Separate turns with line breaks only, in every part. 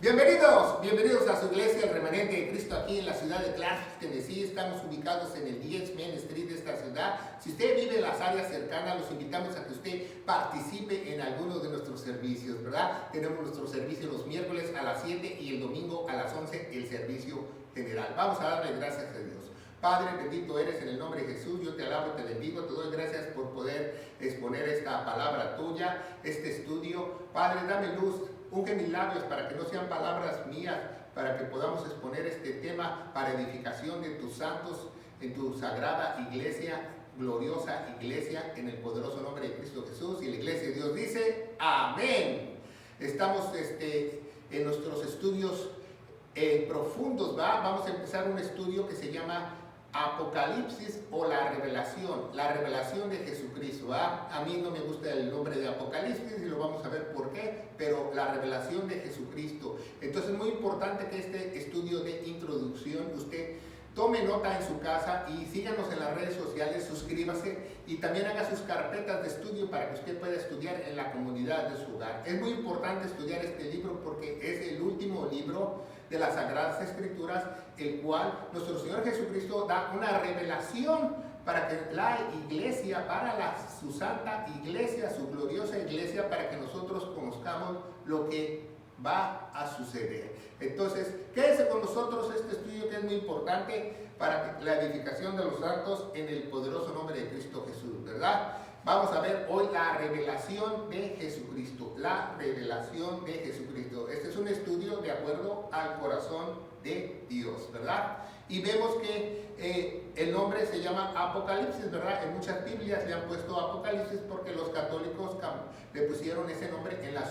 Bienvenidos a su iglesia, el Remanente de Cristo, aquí en la ciudad de Clarksville, Tennessee. Estamos ubicados en el 10 Main Street de esta ciudad. Si usted vive en las áreas cercanas, los invitamos a que usted participe en alguno de nuestros servicios, ¿verdad? Tenemos nuestro servicio los miércoles a las 7 y el domingo a las 11, el servicio general. Vamos a darle gracias a Dios. Padre, bendito eres en el nombre de Jesús. Yo te alabo y te bendigo. Te doy gracias por poder exponer esta palabra tuya, este estudio. Padre, dame luz. Unge mis labios para que no sean palabras mías, para que podamos exponer este tema para edificación de tus santos en tu sagrada iglesia, gloriosa iglesia, en el poderoso nombre de Cristo Jesús. Y la iglesia de Dios dice, amén. Estamos en nuestros estudios profundos, ¿va? Vamos a empezar un estudio que se llama Apocalipsis o la revelación de Jesucristo, ¿va? A mí no me gusta el nombre de Apocalipsis y lo vamos a ver por qué, pero la revelación de Jesucristo. Entonces es muy importante que este estudio de introducción usted tome nota en su casa y síganos en las redes sociales, suscríbase y también haga sus carpetas de estudio para que usted pueda estudiar en la comunidad de su hogar. Es muy importante estudiar este libro porque es el último libro de las Sagradas Escrituras, el cual nuestro Señor Jesucristo da una revelación para que la iglesia, para su santa iglesia, su gloriosa iglesia, para que nosotros conozcamos lo que va a suceder. Entonces, quédese con nosotros este estudio que es muy importante para la edificación de los santos en el poderoso nombre de Cristo Jesús, ¿verdad? Vamos a ver hoy la revelación de Jesucristo, la revelación de Jesucristo. Este es un estudio de acuerdo al corazón de Dios, ¿verdad? Y vemos que el nombre se llama Apocalipsis, ¿verdad? En muchas Biblias le han puesto Apocalipsis porque los católicos le pusieron ese nombre en la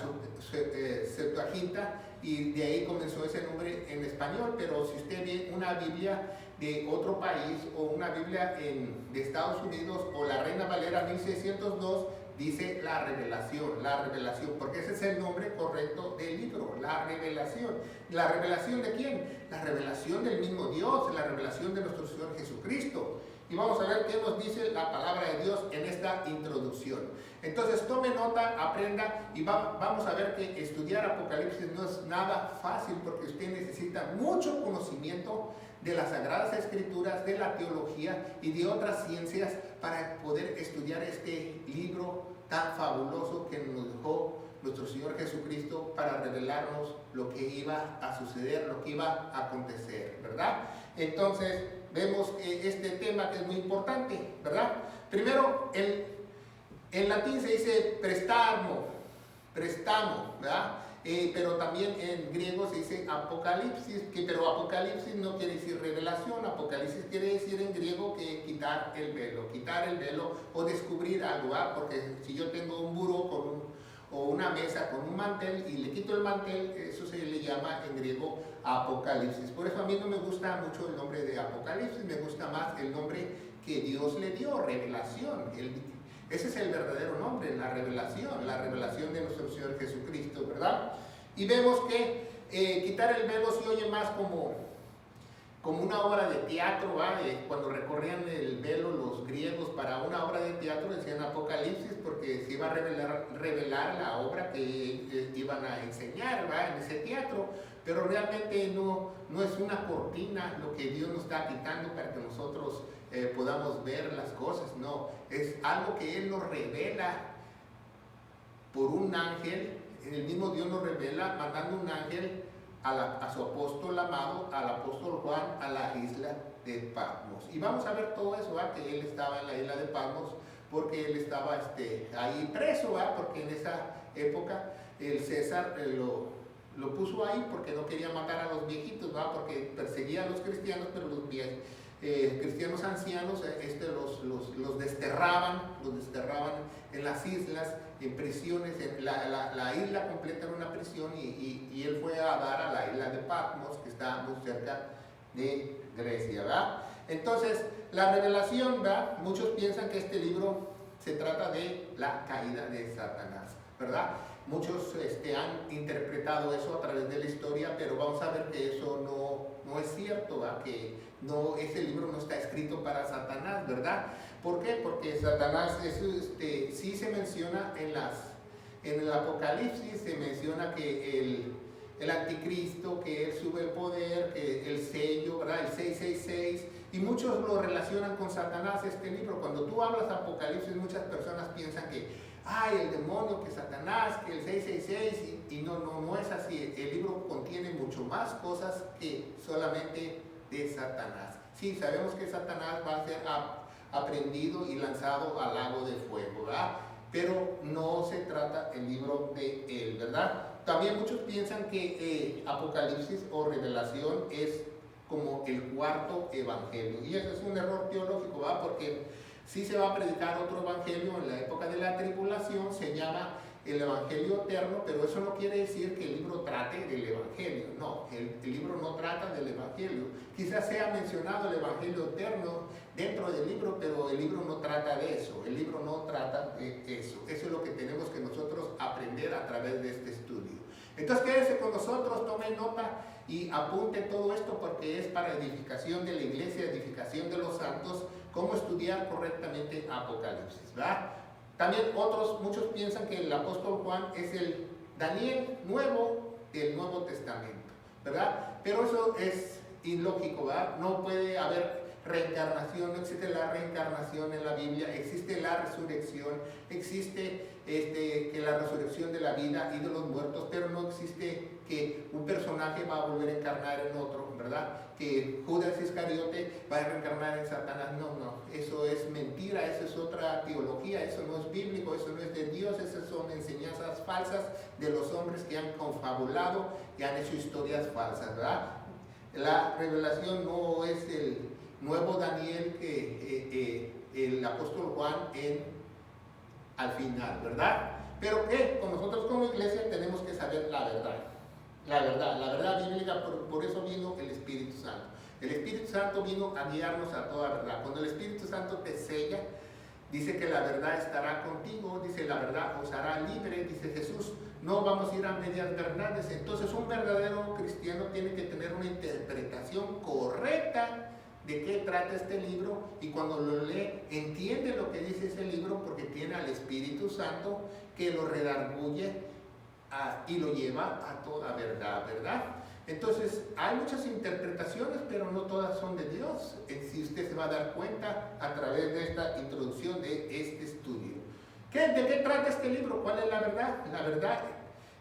Septuaginta y de ahí comenzó ese nombre en español. Pero si usted ve una Biblia de otro país o una Biblia de Estados Unidos o la Reina Valera 1602, dice la revelación, porque ese es el nombre correcto del libro, la revelación. ¿La revelación de quién? La revelación del mismo Dios, la revelación de nuestro Señor Jesucristo. Y vamos a ver qué nos dice la palabra de Dios en esta introducción. Entonces tome nota, aprenda y vamos a ver que estudiar Apocalipsis no es nada fácil porque usted necesita mucho conocimiento de las Sagradas Escrituras, de la teología y de otras ciencias para poder estudiar este libro tan fabuloso que nos dejó nuestro Señor Jesucristo para revelarnos lo que iba a suceder, lo que iba a acontecer, ¿verdad? Entonces vemos este tema que es muy importante, ¿verdad? Primero, en latín se dice prestamo, ¿verdad? Pero también en griego se dice apocalipsis, pero apocalipsis no quiere decir revelación. Apocalipsis quiere decir en griego que quitar el velo o descubrir algo, ¿verdad? Porque si yo tengo un buró o una mesa con un mantel y le quito el mantel, eso se le llama en griego apocalipsis. Por eso a mí no me gusta mucho el nombre de Apocalipsis, me gusta más el nombre que Dios le dio, revelación. Ese es el verdadero nombre, la revelación de nuestro Señor Jesucristo, ¿verdad? Y vemos que quitar el velo se oye más como una obra de teatro, ¿va? Cuando recorrían el velo los griegos para una obra de teatro decían Apocalipsis porque se iba a revelar la obra que iban a enseñar, ¿va? En ese teatro, pero realmente no es una cortina lo que Dios nos está quitando para que nosotros podamos ver las cosas, no, es algo que Él nos revela por un ángel. El mismo Dios nos revela mandando un ángel a su apóstol amado, al apóstol Juan, a la isla de Patmos. Y vamos a ver todo eso, ¿va? Que él estaba en la isla de Patmos porque él estaba ahí preso, ¿va? Porque en esa época el César lo puso ahí porque no quería matar a los viejitos, ¿va? Porque perseguía a los cristianos, pero los cristianos ancianos los desterraban en las islas, en prisiones. La isla completa era una prisión y él fue a dar a la isla de Patmos, que está muy cerca de Grecia, ¿verdad? Entonces, la revelación, ¿verdad? Muchos piensan que este libro se trata de la caída de Satanás, ¿verdad? Muchos han interpretado eso a través de la historia, pero vamos a ver que eso no es cierto, ¿verdad? Que ese libro no está escrito para Satanás, ¿verdad? ¿Por qué? Porque Satanás sí se menciona en el Apocalipsis, se menciona que el anticristo, que él sube el poder, que el sello, ¿verdad? El 666, y muchos lo relacionan con Satanás, este libro. Cuando tú hablas Apocalipsis, muchas personas piensan que, ay, el demonio, que Satanás, que el 666, y no es así. El libro contiene mucho más cosas que solamente de Satanás. Sí, sabemos que Satanás va a ser aprendido y lanzado al lago de fuego, ¿verdad? Pero no se trata el libro de él, ¿verdad? También muchos piensan que Apocalipsis o Revelación es como el cuarto evangelio, y eso es un error teológico, ¿verdad? Porque sí se va a predicar otro evangelio en la época de la tribulación, se llama el evangelio eterno, pero eso no quiere decir que el libro trate del evangelio. No, el libro no trata del evangelio. Quizás sea mencionado el evangelio eterno dentro del libro, pero el libro no trata de eso. El libro no trata de eso. Eso es lo que tenemos que nosotros aprender a través de este estudio. Entonces quédese con nosotros, tome nota y apunte todo esto, porque es para edificación de la iglesia, edificación de los santos, cómo estudiar correctamente Apocalipsis, ¿verdad? También muchos piensan que el apóstol Juan es el Daniel nuevo del Nuevo Testamento, ¿verdad? Pero eso es ilógico, ¿verdad? No puede haber reencarnación, no existe la reencarnación en la Biblia, existe la resurrección, existe que la resurrección de la vida y de los muertos, pero no existe que un personaje va a volver a encarnar en otro, ¿verdad? Que Judas Iscariote va a reencarnar en Satanás. No, eso es mentira, eso es otra teología, eso no es bíblico, eso no es de Dios, esas son enseñanzas falsas de los hombres que han confabulado, que han hecho historias falsas, ¿verdad? La revelación no es el nuevo Daniel que el apóstol Juan al final, ¿verdad? Pero que con nosotros como iglesia tenemos que saber la verdad. La verdad bíblica, por eso vino el Espíritu Santo. El Espíritu Santo vino a guiarnos a toda verdad. Cuando el Espíritu Santo te sella, dice que la verdad estará contigo, dice la verdad os hará libre, dice Jesús. No vamos a ir a medias verdades. Entonces un verdadero cristiano tiene que tener una interpretación correcta de qué trata este libro, y cuando lo lee entiende lo que dice ese libro, porque tiene al Espíritu Santo que lo redarguye y lo lleva a toda verdad, ¿verdad? Entonces hay muchas interpretaciones, pero no todas son de Dios, si usted se va a dar cuenta a través de esta introducción de este estudio. ¿De qué trata este libro? ¿Cuál es la verdad? La verdad,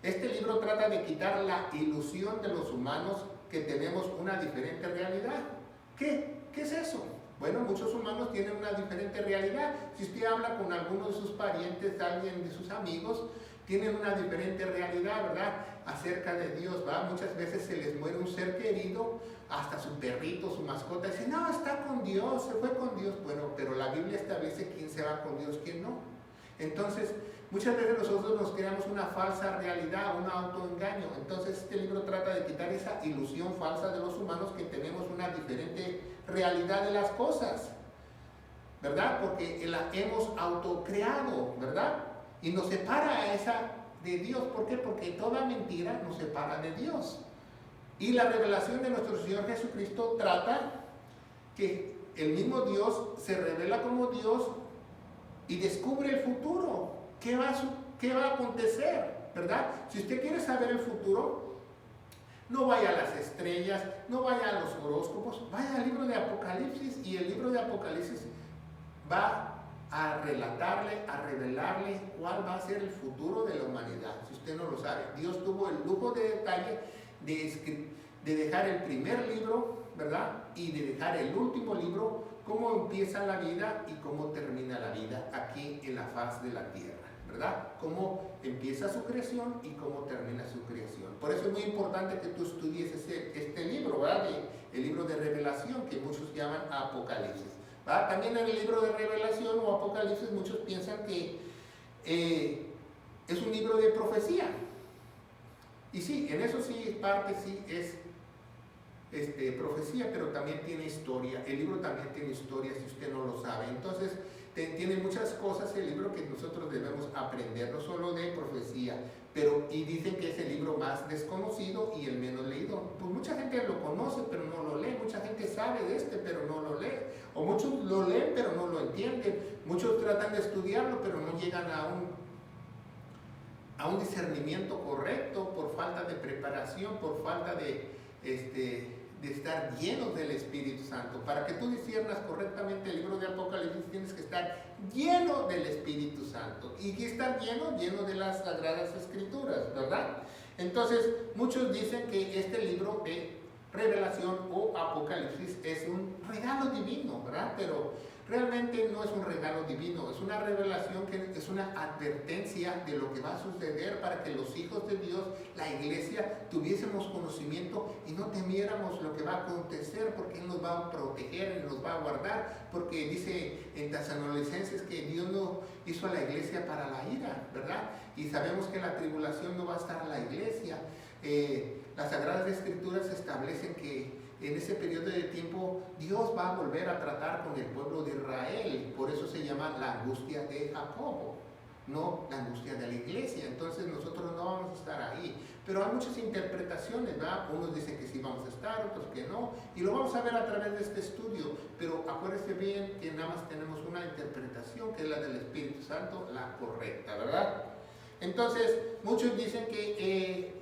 este libro trata de quitar la ilusión de los humanos que tenemos una diferente realidad. ¿Qué es eso? Bueno, muchos humanos tienen una diferente realidad. Si usted habla con alguno de sus parientes, alguien de sus amigos, tienen una diferente realidad, ¿verdad? Acerca de Dios, ¿verdad? Muchas veces se les muere un ser querido, hasta su perrito, su mascota, dice, no, está con Dios, se fue con Dios. Bueno, pero la Biblia establece quién se va con Dios, quién no. Entonces, muchas veces nosotros nos creamos una falsa realidad, un autoengaño. Entonces, este libro trata de quitar esa ilusión falsa de los humanos que tenemos una diferente realidad de las cosas, ¿verdad? Porque la hemos autocreado, ¿verdad? Y nos separa a esa de Dios. ¿Por qué? Porque toda mentira nos separa de Dios. Y la revelación de nuestro Señor Jesucristo trata que el mismo Dios se revela como Dios y descubre el futuro. ¿Qué va a acontecer? ¿Verdad? Si usted quiere saber el futuro, no vaya a las estrellas, no vaya a los horóscopos, vaya al libro de Apocalipsis, y el libro de Apocalipsis va a relatarle, a revelarle cuál va a ser el futuro de la humanidad. Si usted no lo sabe, Dios tuvo el lujo de detalle de dejar el primer libro, ¿verdad? Y de dejar el último libro, cómo empieza la vida y cómo termina la vida aquí en la faz de la tierra, ¿verdad? Cómo empieza su creación y cómo termina su creación. Por eso es muy importante que tú estudies este libro, ¿verdad? El libro de revelación, que muchos llaman Apocalipsis, ¿verdad? También en el libro de revelación o Apocalipsis muchos piensan que es un libro de profecía. Y sí, en eso sí, parte sí es profecía, pero también tiene historia. El libro también tiene historia, si usted no lo sabe. Entonces, tiene muchas cosas el libro que nosotros debemos aprender, no solo de profecía, y dicen que es el libro más desconocido y el menos leído. Pues mucha gente lo conoce, pero no lo lee. Mucha gente sabe de pero no lo lee. O muchos lo leen, pero no lo entienden. Muchos tratan de estudiarlo, pero no llegan a a un discernimiento correcto por falta de preparación, por falta de estar llenos del Espíritu Santo. Para que tú disciernas correctamente el libro de Apocalipsis tienes que estar lleno del Espíritu Santo. ¿Y que estar lleno de las Sagradas Escrituras, verdad? Entonces, muchos dicen que este libro de Revelación o Apocalipsis es un regalo divino, ¿verdad? Pero realmente no es un regalo divino, es una revelación que es una advertencia de lo que va a suceder para que los hijos de Dios, la iglesia, tuviésemos conocimiento y no temiéramos lo que va a acontecer, porque Él nos va a proteger, Él nos va a guardar, porque dice en Tesalonicenses que Dios no hizo a la iglesia para la ira, ¿verdad? Y sabemos que la tribulación no va a estar a la iglesia. Las Sagradas Escrituras establecen que en ese periodo de tiempo Dios va a volver a tratar con el pueblo de Israel. Por eso se llama la angustia de Jacobo, no la angustia de la iglesia. Entonces nosotros no vamos a estar ahí. Pero hay muchas interpretaciones, ¿verdad? Unos dicen que sí vamos a estar, otros que no. Y lo vamos a ver a través de este estudio. Pero acuérdense bien que nada más tenemos una interpretación, que es la del Espíritu Santo, la correcta, ¿verdad? Entonces, muchos dicen que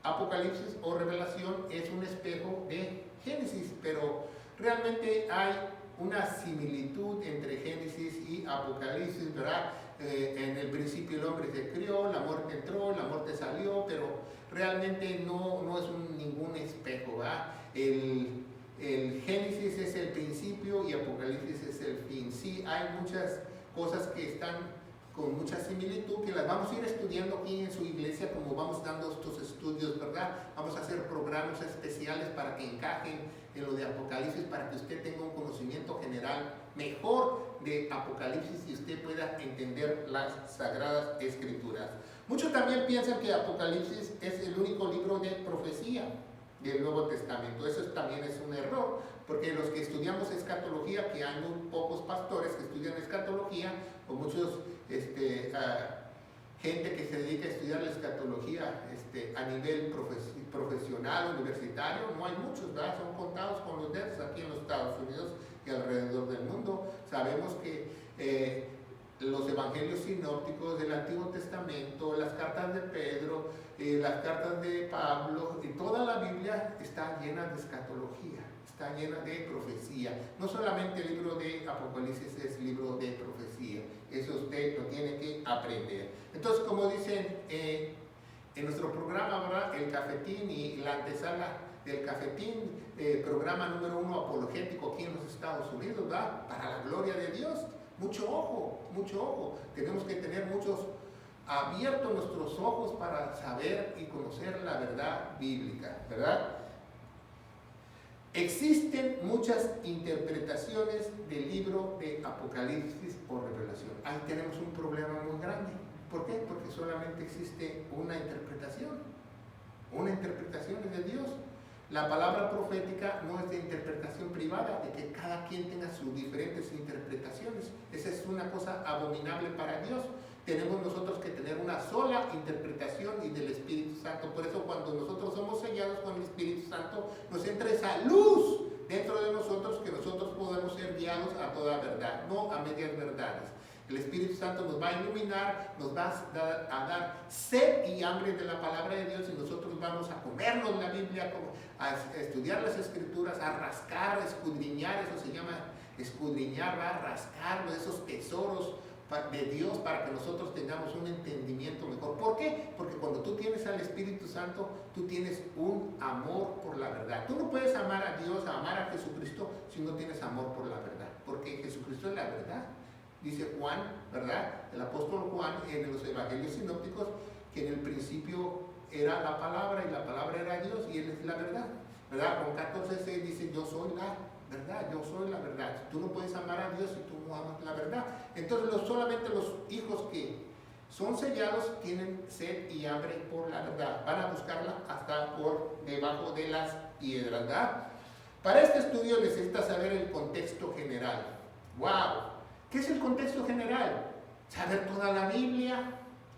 Apocalipsis o Revelación es un espejo de Génesis, pero realmente hay una similitud entre Génesis y Apocalipsis, ¿verdad? En el principio el hombre se crió, la muerte entró, la muerte salió, pero realmente no es ningún espejo, ¿verdad? El Génesis es el principio y Apocalipsis es el fin. Sí, hay muchas cosas que están con mucha similitud, que las vamos a ir estudiando aquí en su iglesia, como vamos dando estos estudios, ¿verdad? Vamos a hacer programas especiales para que encajen en lo de Apocalipsis, para que usted tenga un conocimiento general mejor de Apocalipsis y usted pueda entender las Sagradas Escrituras. Muchos también piensan que Apocalipsis es el único libro de profecía del Nuevo Testamento. Eso también es un error, porque los que estudiamos escatología, que hay muy pocos pastores que estudian escatología, o muchos gente que se dedica a estudiar la escatología a nivel profesional, universitario, no hay muchos, ¿verdad? Son contados con los dedos aquí en los Estados Unidos y alrededor del mundo. Sabemos que los evangelios sinópticos del Antiguo Testamento, las cartas de Pedro, las cartas de Pablo, y toda la Biblia está llena de escatología, está llena de profecía. No solamente el libro de Apocalipsis es libro de profecía, eso usted lo tiene que aprender. Entonces, como dicen en nuestro programa, ¿verdad? El cafetín y la antesala del cafetín, programa número 1 apologético aquí en los Estados Unidos, ¿verdad? Para la gloria de Dios. Mucho ojo, tenemos que tener abiertos nuestros ojos para saber y conocer la verdad bíblica, ¿verdad? Existen muchas interpretaciones del libro de Apocalipsis o Revelación. Ahí tenemos un problema muy grande. ¿Por qué? Porque solamente existe una interpretación es de Dios. La palabra profética no es de interpretación privada, de que cada quien tenga sus diferentes interpretaciones. Esa es una cosa abominable para Dios. Tenemos nosotros que tener una sola interpretación y del Espíritu Santo. Por eso cuando nosotros somos sellados con el Espíritu Santo, nos entra esa luz dentro de nosotros, que nosotros podemos ser guiados a toda verdad, no a medias verdades. El Espíritu Santo nos va a iluminar, nos va a dar sed y hambre de la palabra de Dios, y nosotros vamos a comernos la Biblia, a estudiar las Escrituras, a rascar, a escudriñar. Eso se llama escudriñar, va a rascar esos tesoros de Dios para que nosotros tengamos un entendimiento mejor. ¿Por qué? Porque cuando tú tienes al Espíritu Santo, tú tienes un amor por la verdad. Tú no puedes amar a Dios, amar a Jesucristo, si no tienes amor por la verdad, porque Jesucristo es la verdad. Dice Juan, ¿verdad? El apóstol Juan en los evangelios sinópticos, que en el principio era la palabra y la palabra era Dios y Él es la verdad, ¿verdad? Juan 14:6 dice: yo soy la verdad, yo soy la verdad. Tú no puedes amar a Dios si tú no amas la verdad. Entonces solamente los hijos que son sellados tienen sed y hambre por la verdad, van a buscarla hasta por debajo de las piedras, ¿verdad? Para este estudio necesitas saber el contexto general. ¡Wow! ¿Qué es el contexto general? Saber toda la Biblia,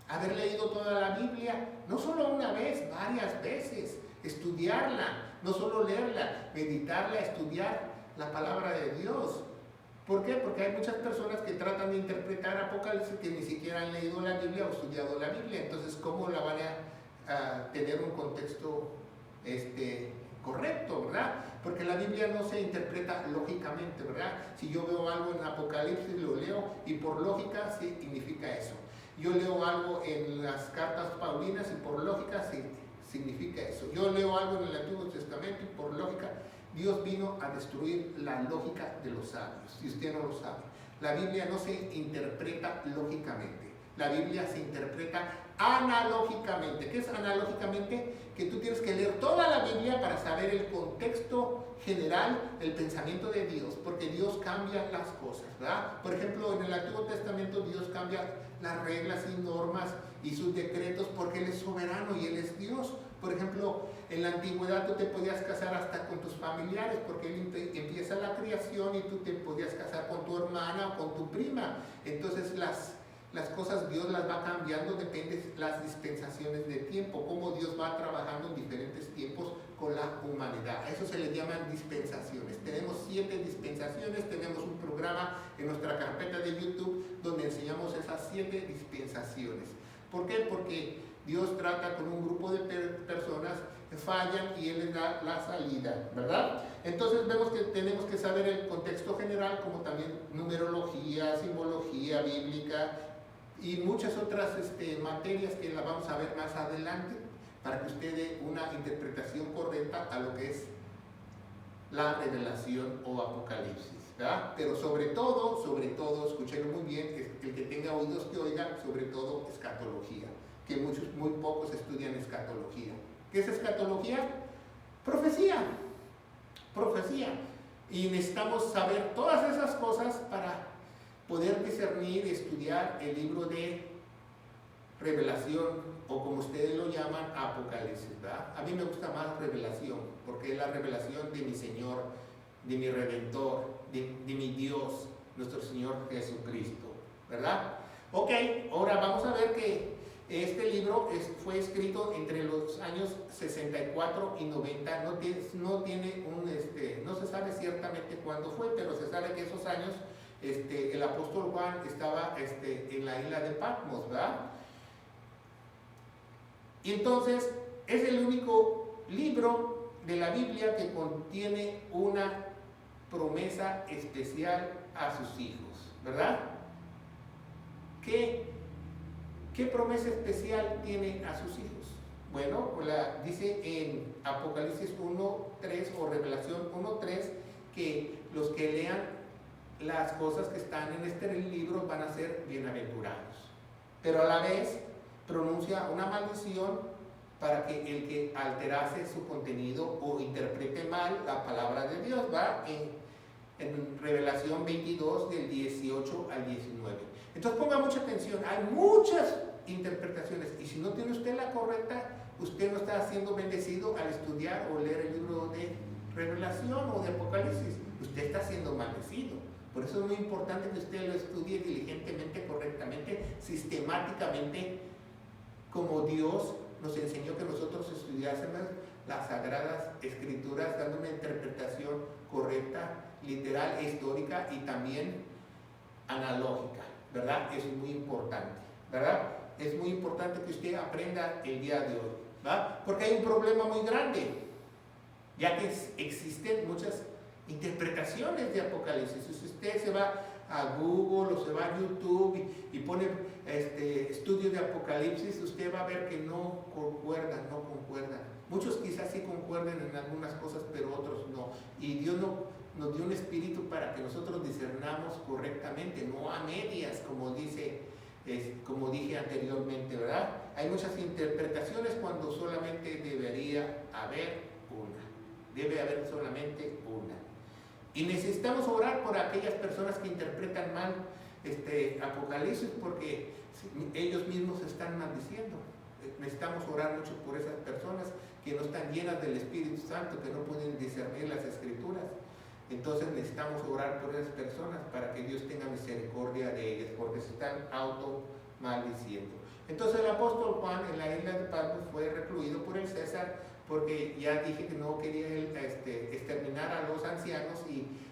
haber leído toda la Biblia, no solo una vez, varias veces, estudiarla, no solo leerla, meditarla, estudiar la palabra de Dios, ¿Por qué? Porque hay muchas personas que tratan de interpretar Apocalipsis que ni siquiera han leído la Biblia o estudiado la Biblia. Entonces, ¿cómo la van a tener un contexto correcto, verdad? Porque la Biblia no se interpreta lógicamente, ¿verdad? Si yo veo algo en Apocalipsis, lo leo y por lógica sí significa eso. Yo leo algo en las cartas paulinas y por lógica sí significa eso. Yo leo algo en el Antiguo Testamento y por lógica Dios vino a destruir la lógica de los sabios, si usted no lo sabe. La Biblia no se interpreta lógicamente, la Biblia se interpreta analógicamente. ¿Qué es analógicamente? Que tú tienes que leer toda la Biblia para saber el contexto general del pensamiento de Dios, porque Dios cambia las cosas, ¿verdad? Por ejemplo, en el Antiguo Testamento Dios cambia las reglas y normas y sus decretos porque Él es soberano y Él es Dios. Por ejemplo, en la antigüedad tú te podías casar hasta con tus familiares porque Él empieza la creación y tú te podías casar con tu hermana o con tu prima. Entonces las cosas Dios las va cambiando, depende de las dispensaciones de tiempo, cómo Dios va trabajando en diferentes tiempos con la humanidad. A eso se le llaman dispensaciones. Tenemos 7 dispensaciones, tenemos un programa en nuestra carpeta de YouTube donde enseñamos esas 7 dispensaciones. ¿Por qué? Porque Dios trata con un grupo de personas que fallan y Él les da la salida, ¿verdad? Entonces vemos que tenemos que saber el contexto general, como también numerología, simbología bíblica y muchas otras materias que las vamos a ver más adelante para que usted dé una interpretación correcta a lo que es la revelación o Apocalipsis, ¿verdad? Pero sobre todo, escúchenlo muy bien, el que tenga oídos que oigan, sobre todo escatología, que muy pocos estudian escatología. ¿Qué es escatología? Profecía. Y necesitamos saber todas esas cosas para poder discernir y estudiar el libro de Revelación, o como ustedes lo llaman, Apocalipsis, ¿verdad? A mí me gusta más revelación, porque es la revelación de mi Señor, de mi Redentor, de mi Dios, nuestro Señor Jesucristo, ¿verdad? Ok, ahora vamos a ver que este libro fue escrito entre los años 64 y 90, no se sabe ciertamente cuándo fue, pero se sabe que esos años el apóstol Juan estaba en la isla de Patmos, ¿verdad? Y entonces es el único libro de la Biblia que contiene una promesa especial a sus hijos, ¿verdad? ¿Qué promesa especial tiene a sus hijos? Bueno, dice en Apocalipsis 1:3 o Revelación 1:3 que los que lean las cosas que están en este libro van a ser bienaventurados. Pero a la vez pronuncia una maldición para que el que alterase su contenido o interprete mal la palabra de Dios, va en Revelación 22 del 18 al 19. Entonces ponga mucha atención, hay muchas interpretaciones y si no tiene usted la correcta, usted no está siendo bendecido al estudiar o leer el libro de Revelación o de Apocalipsis, usted está siendo maldecido. Por eso es muy importante que usted lo estudie diligentemente, correctamente, sistemáticamente, como Dios nos enseñó que nosotros estudiásemos las Sagradas Escrituras, dando una interpretación correcta, literal, histórica y también analógica, ¿verdad? Eso es muy importante, ¿verdad? Es muy importante que usted aprenda el día de hoy, ¿verdad? Porque hay un problema muy grande, ya que existen muchas interpretaciones de Apocalipsis. Si usted se va a Google o se va a YouTube y pone estudios de Apocalipsis, usted va a ver que no concuerdan. Muchos quizás sí concuerden en algunas cosas, pero otros no. Y Dios nos dio un espíritu para que nosotros discernamos correctamente, no a medias, como dije anteriormente, ¿verdad? Hay muchas interpretaciones cuando solamente debería haber una. Debe haber solamente una. Y necesitamos orar por aquellas personas que interpretan mal Apocalipsis porque ellos mismos se están maldiciendo. Necesitamos orar mucho por esas personas que no están llenas del Espíritu Santo, que no pueden discernir las Escrituras. Entonces necesitamos orar por esas personas para que Dios tenga misericordia de ellas, porque se están auto maldiciendo. Entonces el apóstol Juan en la isla de Patmos fue recluido por el César porque ya dije que no quería él exterminar a los ancianos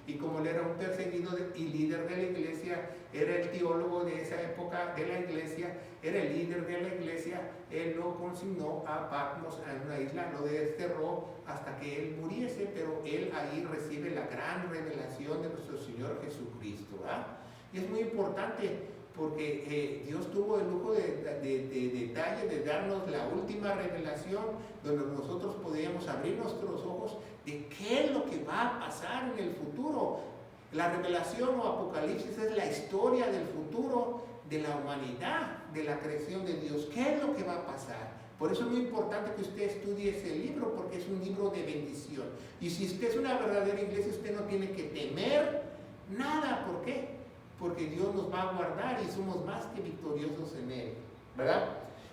y como él era un perseguido y líder de la iglesia, era el teólogo de esa época de la iglesia, era el líder de la iglesia, él lo consignó a Patmos, a una isla, lo desterró hasta que él muriese, pero él ahí recibe la gran revelación de nuestro Señor Jesucristo, ¿verdad? Y es muy importante porque Dios tuvo el lujo de detalle de darnos la última revelación donde nosotros podíamos abrir nuestros ojos de qué es lo que va a pasar en el futuro. La revelación o Apocalipsis es la historia del futuro de la humanidad, de la creación de Dios. ¿Qué es lo que va a pasar? Por eso es muy importante que usted estudie ese libro, porque es un libro de bendición. Y si usted es una verdadera iglesia, usted no tiene que temer nada. ¿Por qué? Porque Dios nos va a guardar y somos más que victoriosos en Él, ¿verdad?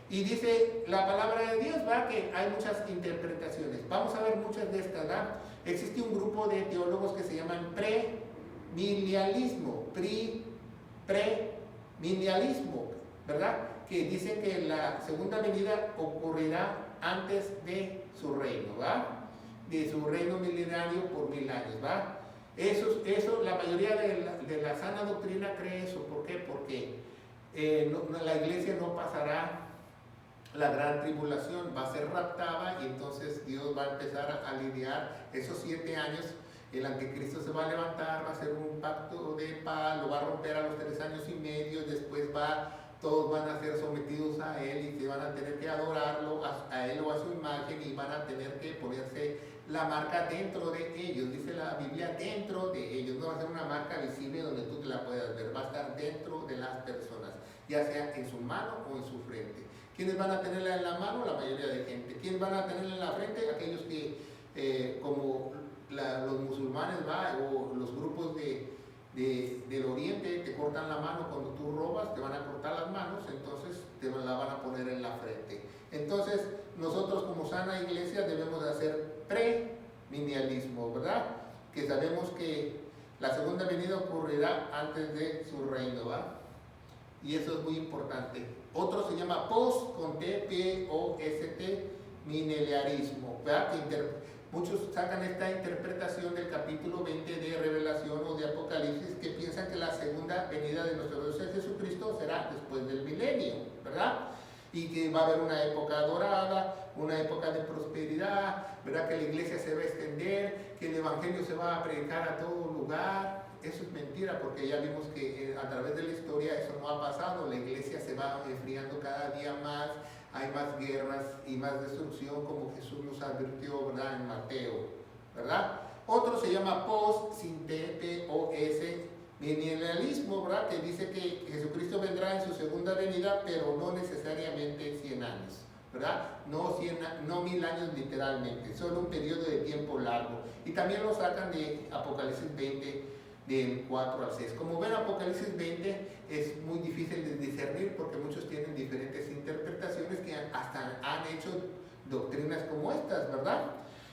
Y dice la palabra de Dios, ¿verdad? Que hay muchas interpretaciones. Vamos a ver muchas de estas, ¿verdad? Existe un grupo de teólogos que se llaman premilenialismo, premilenialismo, ¿verdad? Que dicen que la segunda venida ocurrirá antes de su reino, ¿verdad? De su reino milenario por 1000 años, ¿verdad? Eso, la mayoría de la sana doctrina cree eso. ¿Por qué? Porque la iglesia no pasará la gran tribulación, va a ser raptada y entonces Dios va a empezar a lidiar esos 7 años. El anticristo se va a levantar, va a hacer un pacto de paz, lo va a romper a los 3 años y medio, después todos van a ser sometidos a él y se van a tener que adorarlo, a él o a su imagen, y van a tener que ponerse la marca dentro de ellos. Dice la Biblia, dentro de ellos. No va a ser una marca visible donde tú te la puedas ver, va a estar dentro de las personas, ya sea en su mano o en su frente. ¿Quiénes van a tenerla en la mano? La mayoría de gente. ¿Quiénes van a tenerla en la frente? Aquellos que, como los musulmanes, o los grupos del oriente, te cortan la mano cuando tú robas, te van a cortar las manos, entonces te la van a poner en la frente. Entonces, nosotros como sana iglesia debemos de hacer premilenialismo, ¿verdad? Que sabemos que la segunda venida ocurrirá antes de su reino, ¿verdad? Y eso es muy importante. Otro se llama post, con T, P-O-S-T, milenialismo, ¿verdad? Muchos sacan esta interpretación del capítulo 20 de Revelación o de Apocalipsis, que piensan que la segunda venida de nuestro Dios Jesucristo será después del milenio, ¿verdad? Y que va a haber una época dorada, una época de prosperidad, ¿verdad? Que la iglesia se va a extender, que el evangelio se va a predicar a todo lugar. Eso es mentira, porque ya vimos que a través de la historia eso no ha pasado. La iglesia se va enfriando cada día más, hay más guerras y más destrucción, como Jesús nos advirtió, ¿verdad? En Mateo, ¿verdad? Otro se llama post, sin T, P-O-S, milenialismo, ¿verdad? Que dice que Jesucristo vendrá en su segunda venida, pero no necesariamente 100 años, ¿verdad? No 1000 años literalmente, solo un periodo de tiempo largo. Y también lo sacan de Apocalipsis 20, del 4 al 6. Como ven, Apocalipsis 20 es muy difícil de discernir porque muchos tienen diferentes interpretaciones que hasta han hecho doctrinas como estas, ¿verdad?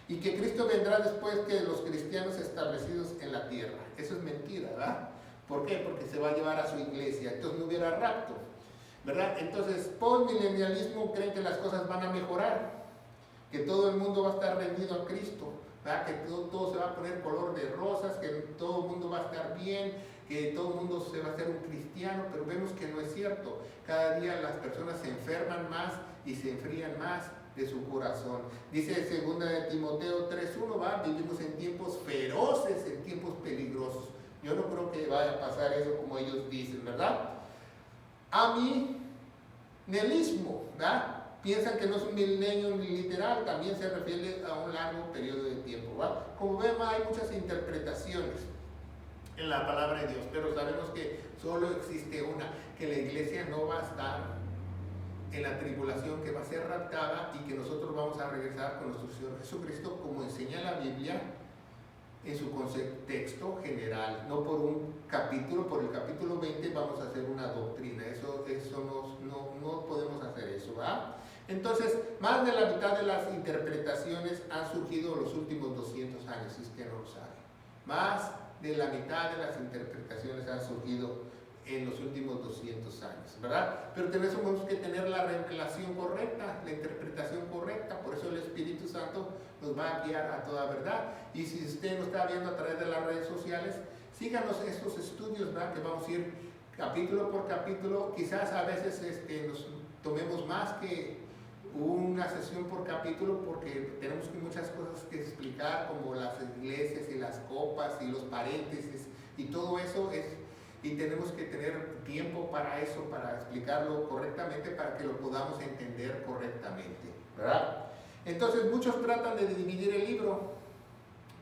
Y que Cristo vendrá después que los cristianos establecidos en la tierra. Eso es mentira, ¿verdad? ¿Por qué? Porque se va a llevar a su iglesia, entonces no hubiera rapto, ¿verdad? Entonces, postmilenialismo creen que las cosas van a mejorar, que todo el mundo va a estar rendido a Cristo, ¿verdad? Que todo se va a poner color de rosas, que todo el mundo va a estar bien, que todo el mundo se va a hacer un cristiano, pero vemos que no es cierto. Cada día las personas se enferman más y se enfrían más de su corazón. Dice 2 de Timoteo 3:1, ¿va? Vivimos en tiempos feroces, en tiempos peligrosos. Yo no creo que vaya a pasar eso como ellos dicen, ¿verdad? Amilenismo, ¿verdad? Piensan que no es un milenio ni literal, también se refiere a un largo periodo de tiempo, ¿verdad? Como vemos, hay muchas interpretaciones en la palabra de Dios, pero sabemos que solo existe una, que la iglesia no va a estar en la tribulación, que va a ser raptada y que nosotros vamos a regresar con nuestro Señor Jesucristo, como enseña la Biblia en su contexto general, no por un capítulo. Por el capítulo 20 vamos a hacer una doctrina, eso no podemos hacer eso, ¿verdad? Entonces, más de la mitad de las interpretaciones han surgido en los últimos 200 años, si es que no lo saben. Más de la mitad de las interpretaciones han surgido en los últimos 200 años, ¿verdad? Pero tenemos que tener la revelación correcta, la interpretación correcta, por eso el Espíritu Santo nos va a guiar a toda verdad. Y si usted nos está viendo a través de las redes sociales, síganos estos estudios, ¿verdad? Que vamos a ir capítulo por capítulo. Quizás a veces nos tomemos más que una sesión por capítulo, porque tenemos muchas cosas que explicar, como las iglesias y las copas y los paréntesis y todo eso y tenemos que tener tiempo para eso, para explicarlo correctamente, para que lo podamos entender correctamente, ¿verdad? Entonces muchos tratan de dividir el libro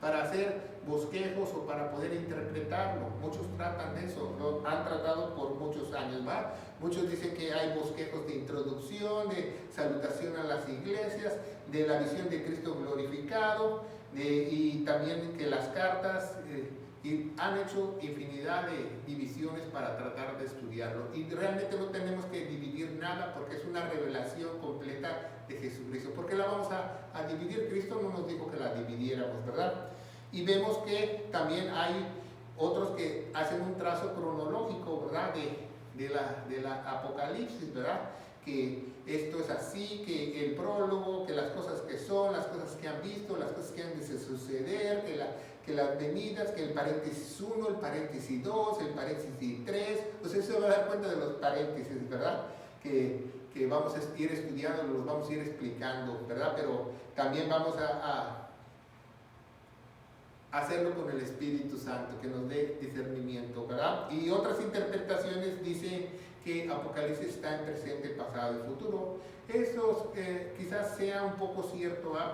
para hacer bosquejos o para poder interpretarlo. Muchos tratan de eso, lo han tratado por muchos años, ¿va? Muchos dicen que hay bosquejos de introducción, de salutación a las iglesias, de la visión de Cristo glorificado, y también que las cartas, y han hecho infinidad de divisiones para tratar de estudiarlo. Y realmente no tenemos que dividir nada, porque es una revelación completa de Jesucristo. ¿Por qué la vamos a dividir? Cristo no nos dijo que la dividiéramos, ¿verdad? Y vemos que también hay otros que hacen un trazo cronológico, ¿verdad? De la Apocalipsis, ¿verdad? Que esto es así, que el prólogo, que las cosas que son, las cosas que han visto, las cosas que han de suceder, que las venidas, que el paréntesis 1, el paréntesis 2, el paréntesis 3, o sea, se va a dar cuenta de los paréntesis, ¿verdad? Que vamos a ir estudiando, los vamos a ir explicando, ¿verdad? Pero también vamos a hacerlo con el Espíritu Santo, que nos dé discernimiento, ¿verdad? Y otras interpretaciones dicen que Apocalipsis está en presente, pasado y futuro. Eso quizás sea un poco cierto, ¿verdad?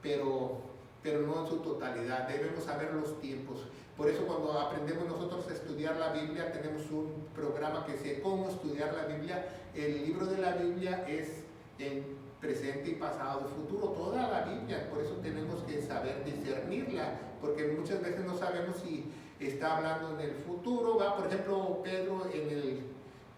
Pero no en su totalidad. Debemos saber los tiempos. Por eso cuando aprendemos nosotros a estudiar la Biblia, tenemos un programa que dice cómo estudiar la Biblia. El libro de la Biblia es en presente y pasado y futuro, toda la Biblia. Por eso tenemos que saber discernirla, porque muchas veces no sabemos si está hablando en el futuro, ¿va? Por ejemplo, Pedro en el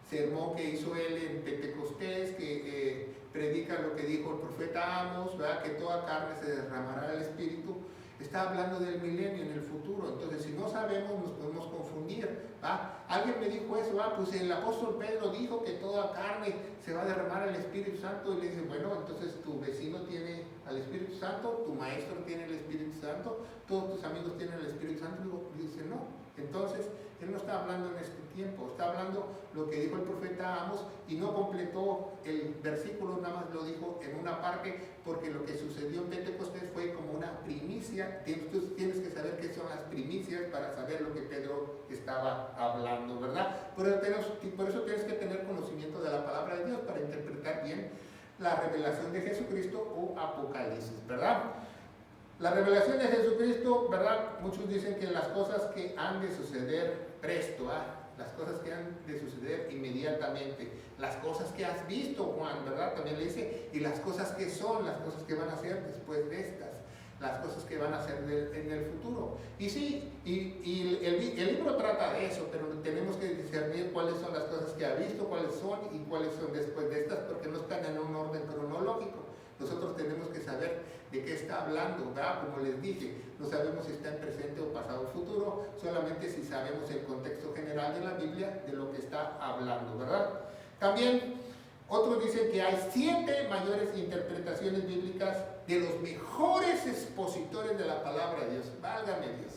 sermón que hizo él en Pentecostés, que predica lo que dijo el profeta Amos, ¿verdad? Que toda carne se derramará del Espíritu, está hablando del milenio, en el futuro. Entonces, si no sabemos, nos podemos confundir, ¿va? Alguien me dijo eso, ¿va? Pues el apóstol Pedro dijo que toda carne se va a derramar al Espíritu Santo, y le dice, bueno, entonces tu vecino tiene al Espíritu Santo, tu maestro tiene el Espíritu Santo, todos tus amigos tienen el Espíritu Santo. Y dice, no. Entonces, él no está hablando en este tiempo, está hablando lo que dijo el profeta Amos, y no completó el versículo, nada más lo dijo en una parte, porque lo que sucedió en Pentecostés fue como una primicia. Tú tienes que saber qué son las primicias para saber lo que Pedro estaba hablando, ¿verdad? Por eso tienes que tener conocimiento de la palabra de Dios para interpretar bien la revelación de Jesucristo o Apocalipsis, ¿verdad? La revelación de Jesucristo, ¿verdad? Muchos dicen que las cosas que han de suceder presto, las cosas que han de suceder inmediatamente, las cosas que has visto, Juan, ¿verdad? También le dice, y las cosas que son, las cosas que van a ser después de estas, las cosas que van a ser en el futuro. Y sí, y el libro trata de eso, pero tenemos que discernir cuáles son las cosas que ha visto, cuáles son y cuáles son después de estas, porque no están en un orden cronológico. Nosotros tenemos que saber de qué está hablando, ¿verdad? Como les dije, no sabemos si está en presente o pasado o futuro, solamente si sabemos el contexto general de la Biblia, de lo que está hablando, ¿verdad? También otros dicen que hay 7 mayores interpretaciones bíblicas de los mejores expositores de la palabra de Dios. Válgame Dios.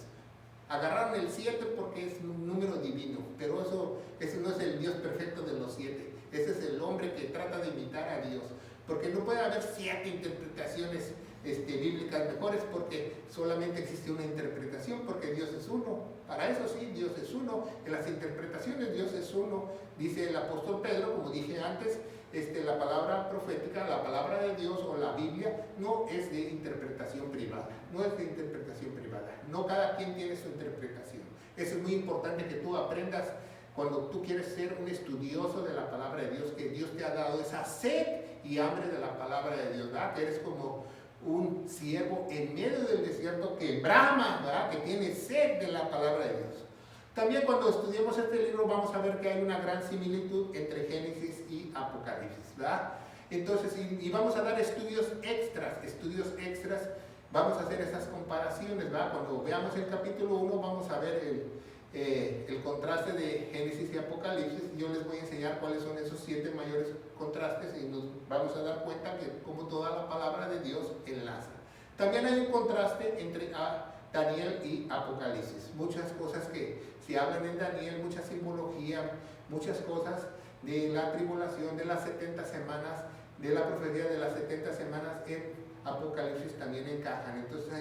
Agarraron el 7 porque es un número divino, pero eso no es el Dios perfecto de los 7. Ese es el hombre que trata de imitar a Dios. Porque no puede haber 7 interpretaciones bíblicas mejores, porque solamente existe una interpretación, porque Dios es uno. Para eso sí, Dios es uno. En las interpretaciones Dios es uno. Dice el apóstol Pedro, como dije antes, la palabra profética, la palabra de Dios o la Biblia no es de interpretación privada. No es de interpretación privada. No cada quien tiene su interpretación. Eso es muy importante que tú aprendas cuando tú quieres ser un estudioso de la palabra de Dios, que Dios te ha dado esa sed y hambre de la palabra de Dios, ¿verdad? Que eres como un ciervo en medio del desierto que brama, ¿verdad? Que tiene sed de la palabra de Dios. También cuando estudiemos este libro vamos a ver que hay una gran similitud entre Génesis y Apocalipsis, ¿verdad? Entonces, y vamos a dar estudios extras, vamos a hacer esas comparaciones, ¿verdad? Cuando veamos el capítulo 1 vamos a ver el contraste de Génesis y Apocalipsis. Yo les voy a enseñar cuáles son esos 7 mayores contrastes y nos vamos a dar cuenta que como toda la palabra de Dios enlaza. También hay un contraste entre Daniel y Apocalipsis. Muchas cosas que se hablan en Daniel, mucha simbología, muchas cosas de la tribulación, de las 70 semanas, de la profecía de las 70 semanas en Apocalipsis también encajan. Entonces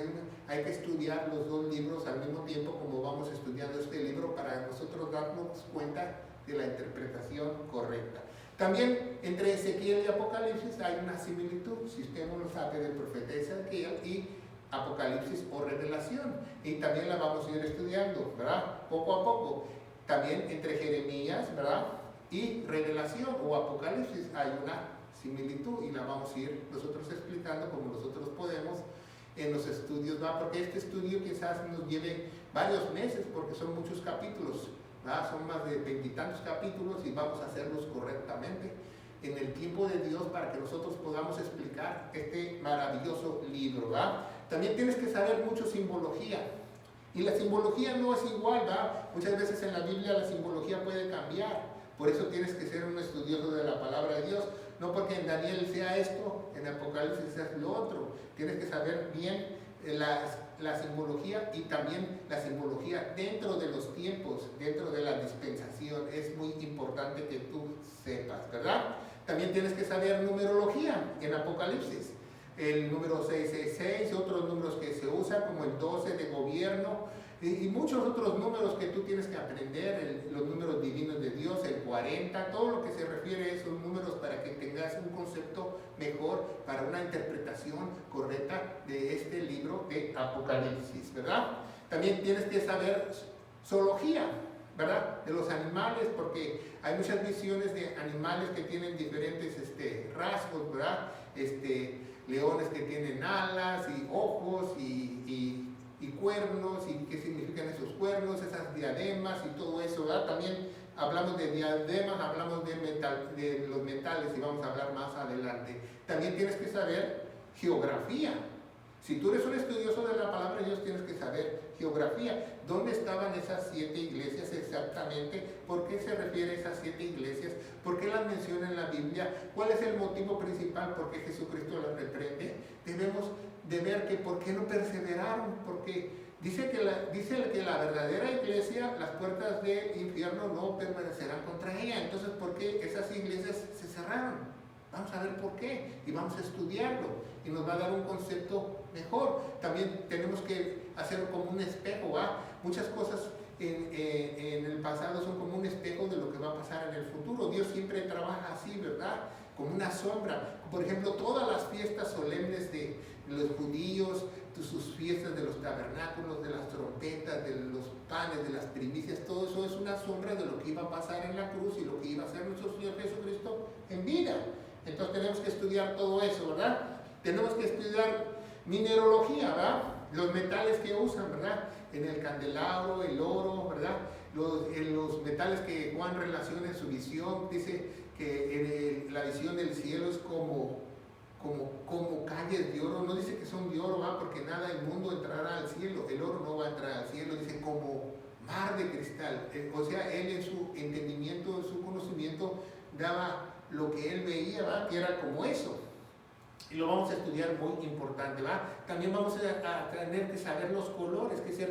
hay que estudiar los 2 libros al mismo tiempo, como vamos estudiando este libro, para nosotros darnos cuenta de la interpretación correcta. También entre Ezequiel y Apocalipsis hay una similitud, si usted no lo sabe, del profeta Ezequiel y Apocalipsis o Revelación, y también la vamos a ir estudiando, ¿verdad? Poco a poco. También entre Jeremías, ¿verdad?, y Revelación o Apocalipsis hay una similitud y la vamos a ir nosotros explicando como nosotros podemos en los estudios, ¿verdad? Porque este estudio quizás nos lleve varios meses porque son muchos capítulos, ¿verdad? Son más de 20 y tantos capítulos y vamos a hacerlos correctamente en el tiempo de Dios para que nosotros podamos explicar este maravilloso libro, ¿verdad? También tienes que saber mucho simbología. Y la simbología no es igual, ¿verdad? Muchas veces en la Biblia la simbología puede cambiar. Por eso tienes que ser un estudioso de la palabra de Dios. No porque en Daniel sea esto, en Apocalipsis sea lo otro. Tienes que saber bien la simbología y también la simbología dentro de los tiempos, dentro de la dispensación. Es muy importante que tú sepas, ¿verdad? También tienes que saber numerología en Apocalipsis. El número 666, otros números que se usan como el 12 de gobierno y muchos otros números que tú tienes que aprender, los números divinos de Dios, el 40, todo lo que se refiere a esos números para que tengas un concepto mejor para una interpretación correcta de este libro de Apocalipsis, ¿verdad? También tienes que saber zoología, ¿verdad?, de los animales, porque hay muchas visiones de animales que tienen diferentes rasgos, ¿verdad? Leones que tienen alas y ojos y cuernos, y qué significan esos cuernos, esas diademas y todo eso, ¿verdad? También hablamos de diademas, hablamos de los metales y vamos a hablar más adelante. También tienes que saber geografía. Si tú eres un estudioso de la palabra de Dios, tienes que saber geografía. ¿Dónde estaban esas 7 iglesias exactamente? ¿Por qué se refiere a esas 7 iglesias? ¿Por qué las menciona en la Biblia? ¿Cuál es el motivo principal por qué Jesucristo las reprende? Debemos de ver que por qué no perseveraron, porque dice que la verdadera iglesia, las puertas del infierno no permanecerán contra ella. Entonces, ¿por qué esas iglesias se cerraron? Vamos a ver por qué y vamos a estudiarlo y nos va a dar un concepto mejor. También tenemos que hacerlo como un espejo, ¿va? Muchas cosas en el pasado son como un espejo de lo que va a pasar en el futuro. Dios siempre trabaja así, ¿verdad? Como una sombra. Por ejemplo, todas las fiestas solemnes de los judíos, sus fiestas de los tabernáculos, de las trompetas, de los panes, de las primicias, todo eso es una sombra de lo que iba a pasar en la cruz y lo que iba a hacer nuestro Señor Jesucristo en vida. Entonces tenemos que estudiar todo eso, ¿verdad? Tenemos que estudiar mineralogía, ¿verdad? Los metales que usan, ¿verdad? En el candelabro, el oro, ¿verdad? Los metales que Juan relaciona en su visión, dice que la visión del cielo es como calles de oro. No dice que son de oro, ¿verdad? Porque nada inmundo entrará al cielo. El oro no va a entrar al cielo, dice como mar de cristal. O sea, él en su entendimiento, en su conocimiento, daba lo que él veía, ¿verdad? Que era como eso. Y lo vamos a estudiar, muy importante, ¿verdad? También vamos a tener que saber los colores, ¿qué se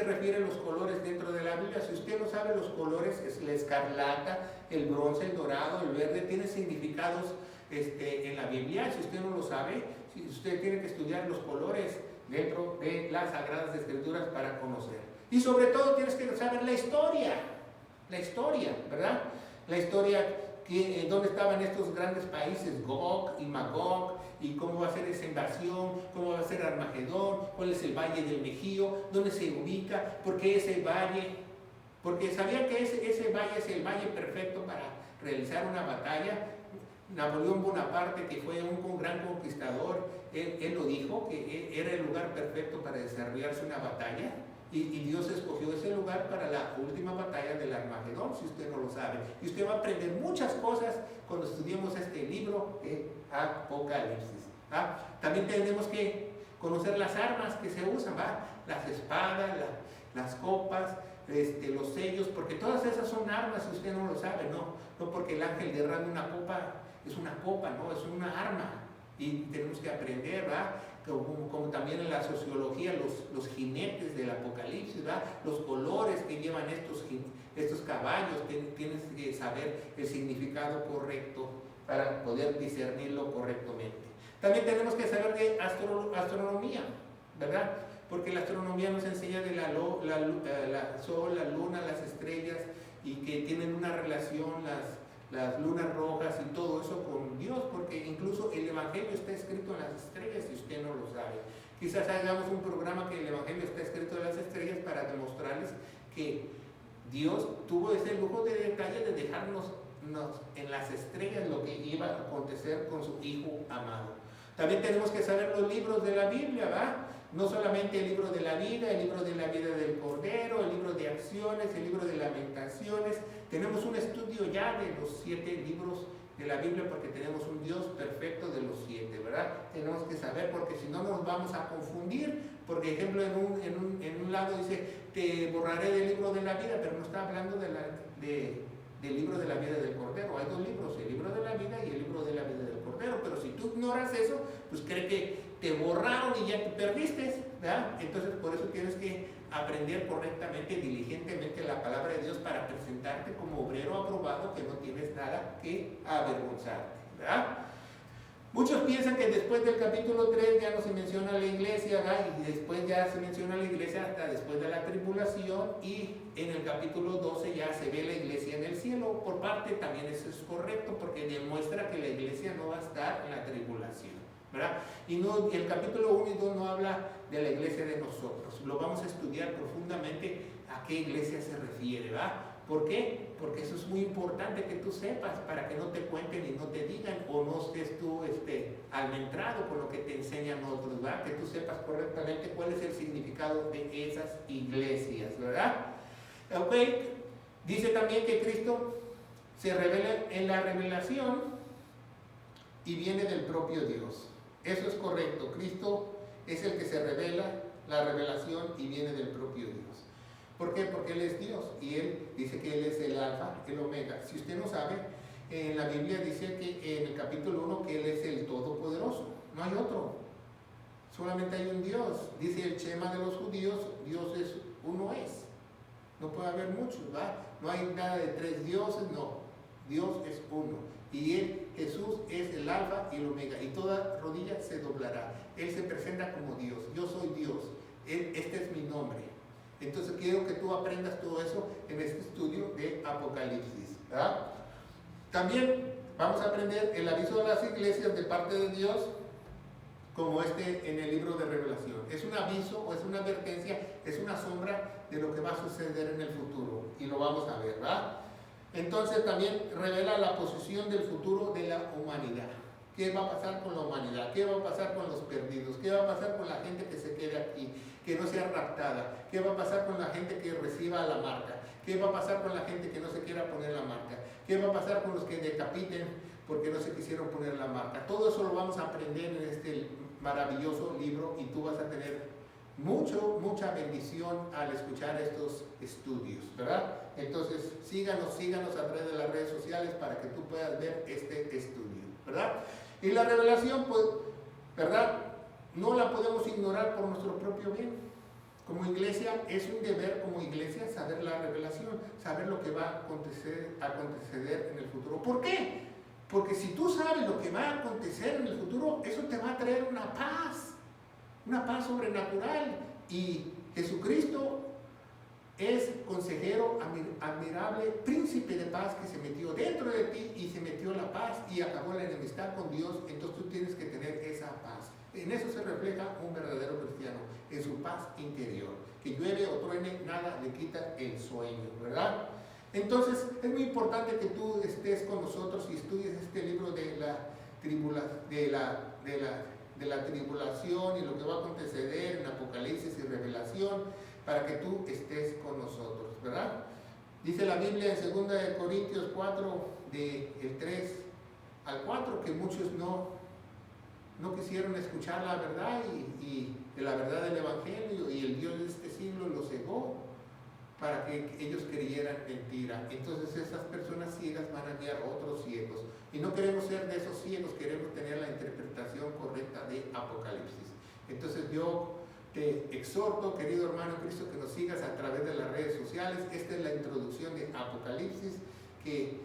refieren los colores dentro de la Biblia? Si usted no sabe los colores, es la escarlata, el bronce, el dorado, el verde, tiene significados en la Biblia. Si usted no lo sabe, si usted tiene que estudiar los colores dentro de las Sagradas Escrituras para conocer. Y sobre todo tienes que saber la historia, ¿verdad? La historia, dónde estaban estos grandes países, Gog y Magog, y cómo va a ser esa invasión, cómo va a ser Armagedón, cuál es el valle del Mejío, dónde se ubica, por qué ese valle, porque sabían que ese valle es el valle perfecto para realizar una batalla. Napoleón Bonaparte, que fue un gran conquistador, él lo dijo, que era el lugar perfecto para desarrollarse una batalla. Y Dios escogió ese lugar para la última batalla del Armagedón, si usted no lo sabe. Y usted va a aprender muchas cosas cuando estudiemos este libro de Apocalipsis. ¿Va? También tenemos que conocer las armas que se usan, ¿va? Las espadas, las copas, los sellos, porque todas esas son armas, si usted no lo sabe, no porque el ángel derrame una copa, es una copa, no, es una arma, y tenemos que aprender, ¿verdad? Como también en la sociología, los jinetes del Apocalipsis, ¿verdad? Los colores que llevan estos caballos, tienes que saber el significado correcto para poder discernirlo correctamente. También tenemos que saber de astronomía, ¿verdad? Porque la astronomía nos enseña de la sol, la luna, las estrellas, y que tienen una relación las lunas rojas y todo eso con Dios, porque incluso el Evangelio está escrito en las estrellas, si usted no lo sabe. Quizás hagamos un programa que el Evangelio está escrito en las estrellas para demostrarles que Dios tuvo ese lujo de detalle de dejarnos en las estrellas lo que iba a acontecer con su Hijo amado. También tenemos que saber los libros de la Biblia, ¿va? No solamente el libro de la vida, el libro de la vida del Cordero, el libro de acciones, el libro de lamentaciones. Tenemos un estudio ya de los 7 libros de la Biblia, porque tenemos un Dios perfecto de los 7, ¿verdad? Tenemos que saber, porque si no nos vamos a confundir. Por ejemplo, en un lado dice, te borraré del libro de la vida, pero no está hablando del libro de la vida del Cordero. Hay 2 libros, el libro de la vida y el libro de la vida del Cordero. Pero si tú ignoras eso, pues cree que te borraron y ya te perdiste, ¿verdad? Entonces por eso tienes que aprender correctamente, diligentemente la palabra de Dios para presentarte como obrero aprobado, que no tienes nada que avergonzarte, ¿verdad? Muchos piensan que después del capítulo 3 ya no se menciona la iglesia, ¿verdad? Y después ya se menciona la iglesia hasta después de la tribulación, y en el capítulo 12 ya se ve la iglesia en el cielo. Por parte también eso es correcto, porque demuestra que la iglesia no va a estar en la tribulación, ¿verdad? Y el capítulo 1 y 2 no habla de la iglesia de nosotros. Lo vamos a estudiar profundamente a qué iglesia se refiere, ¿verdad? ¿Por qué? Porque eso es muy importante que tú sepas, para que no te cuenten y no te digan, o no estés tú almendrado con lo que te enseñan otros, ¿verdad? Que tú sepas correctamente cuál es el significado de esas iglesias, ¿verdad? Ok, dice también que Cristo se revela en la revelación y viene del propio Dios. Eso es correcto. Cristo es el que se revela, la revelación, y viene del propio Dios. ¿Por qué? Porque Él es Dios, y Él dice que Él es el alfa, el omega. Si usted no sabe, en la Biblia dice que en el capítulo 1 que Él es el todopoderoso. No hay otro. Solamente hay un Dios. Dice el Shema de los judíos, Dios es uno es. No puede haber muchos, ¿verdad? No hay nada de 3 dioses, no. Dios es uno. Y Él, Jesús, es el alfa y el omega. Y toda rodilla se doblará. Él se presenta como Dios. Yo soy Dios. Este es mi nombre. Entonces quiero que tú aprendas todo eso en este estudio de Apocalipsis, ¿verdad? También vamos a aprender el aviso de las iglesias de parte de Dios, como en el libro de Revelación. Es un aviso o es una advertencia, es una sombra de lo que va a suceder en el futuro, y lo vamos a ver, ¿verdad? Entonces también revela la posición del futuro de la humanidad. ¿Qué va a pasar con la humanidad? ¿Qué va a pasar con los perdidos? ¿Qué va a pasar con la gente que se quede aquí, que no sea raptada? ¿Qué va a pasar con la gente que reciba la marca? ¿Qué va a pasar con la gente que no se quiera poner la marca? ¿Qué va a pasar con los que decapiten porque no se quisieron poner la marca? Todo eso lo vamos a aprender en este maravilloso libro, y tú vas a tener mucha bendición al escuchar estos estudios, ¿verdad? Entonces síganos a través de las redes sociales para que tú puedas ver este estudio, ¿verdad? Y la revelación, pues, ¿verdad? No la podemos ignorar por nuestro propio bien. Como iglesia, es un deber como iglesia saber la revelación, saber lo que va a acontecer en el futuro. ¿Por qué? Porque si tú sabes lo que va a acontecer en el futuro, eso te va a traer una paz sobrenatural. Y Jesucristo es consejero admirable, príncipe de paz, que se metió dentro de ti y se metió la paz y acabó la enemistad con Dios. Entonces tú tienes que tener esa paz. En eso se refleja un verdadero cristiano, en su paz interior. Que llueve o truene, nada le quita el sueño, ¿verdad? Entonces es muy importante que tú estés con nosotros y estudies este libro de la tribulación y lo que va a acontecer en Apocalipsis y Revelación, para que tú estés con nosotros, ¿verdad? Dice la Biblia en 2 Corintios 4, del 3 al 4, que muchos no quisieron escuchar la verdad y de la verdad del Evangelio, y el Dios de este siglo los cegó, para que ellos creyeran mentira. Entonces esas personas ciegas van a guiar a otros ciegos. Y no queremos ser de esos ciegos, queremos tener la interpretación correcta de Apocalipsis. Entonces yo te exhorto, querido hermano en Cristo, que nos sigas a través de las redes sociales. Esta es la introducción de Apocalipsis, que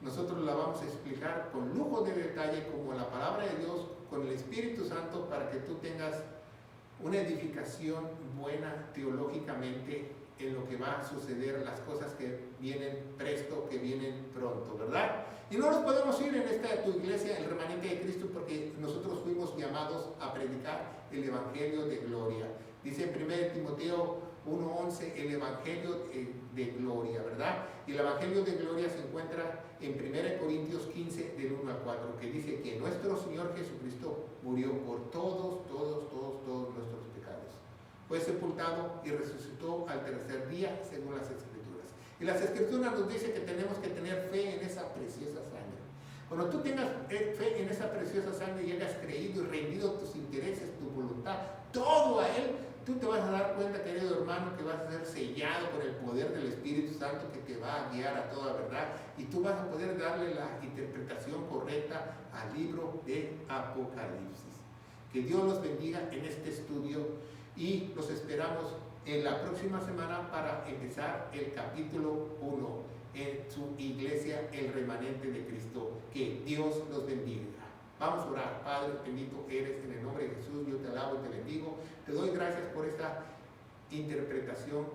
nosotros la vamos a explicar con lujo de detalle, como la palabra de Dios, con el Espíritu Santo, para que tú tengas una edificación buena teológicamente en lo que va a suceder, las cosas que vienen presto, que vienen pronto, ¿verdad? Y no nos podemos ir en esta tu iglesia, el remanente de Cristo, porque nosotros fuimos llamados a predicar el Evangelio de gloria. Dice en 1 Timoteo 1:11, el Evangelio de gloria, ¿verdad? Y el Evangelio de gloria se encuentra en 1 Corintios 15, del 1 al 4, que dice que nuestro Señor Jesucristo murió por todos nuestros pecados. Fue sepultado y resucitó al tercer día, según las Escrituras. Y las Escrituras nos dicen que tenemos que tener fe en esa preciosa sangre. Cuando tú tengas fe en esa preciosa sangre y hayas creído y rendido tus intereses, tu voluntad, todo a Él, tú te vas a dar cuenta, querido hermano, que vas a ser sellado por el poder del Espíritu Santo, que te va a guiar a toda verdad, y tú vas a poder darle la interpretación correcta al libro de Apocalipsis. Que Dios los bendiga en este estudio y los esperamos en la próxima semana para empezar el capítulo 1 en su iglesia, el remanente de Cristo. Que Dios los bendiga. Vamos a orar. Padre bendito eres, en el nombre de Jesús, yo te alabo y te bendigo. Te doy gracias por esta interpretación.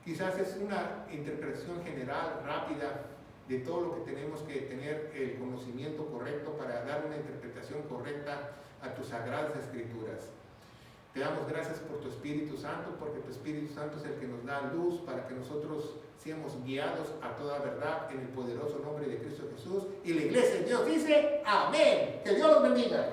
Quizás es una interpretación general, rápida, de todo lo que tenemos que tener el conocimiento correcto para dar una interpretación correcta a tus sagradas Escrituras. Te damos gracias por tu Espíritu Santo, porque tu Espíritu Santo es el que nos da luz para que nosotros seamos guiados a toda verdad en el poderoso nombre de Cristo Jesús. Y la iglesia de Dios dice, amén. Que Dios los bendiga.